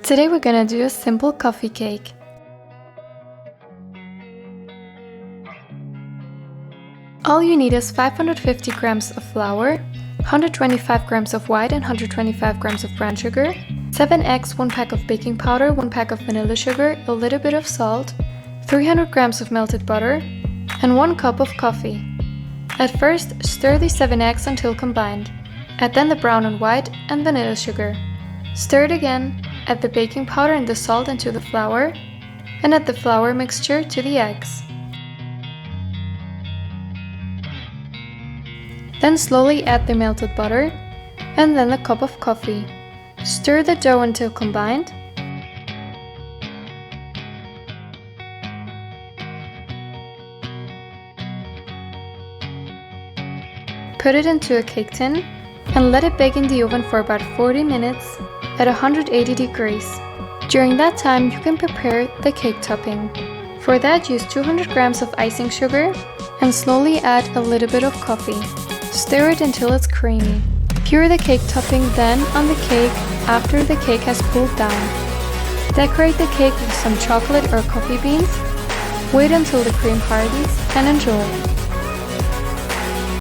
Today we're gonna do a simple coffee cake. All you need is 550 grams of flour, 125 grams of white and 125 grams of brown sugar, 7 eggs, 1 pack of baking powder, 1 pack of vanilla sugar, a little bit of salt, 300 grams of melted butter, and 1 cup of coffee. At first, stir the 7 eggs until combined. Add then the brown and white and vanilla sugar. Stir it again, add the baking powder and the salt into the flour, and add the flour mixture to the eggs. Then slowly add the melted butter, and then the cup of coffee. Stir the dough until combined. Put it into a cake tin and let it bake in the oven for about 40 minutes at 180 degrees. During that time, you can prepare the cake topping. For that, use 200 grams of icing sugar and slowly add a little bit of coffee. Stir it until it's creamy. Pour the cake topping then on the cake after the cake has cooled down. Decorate the cake with some chocolate or coffee beans. Wait until the cream hardens and enjoy.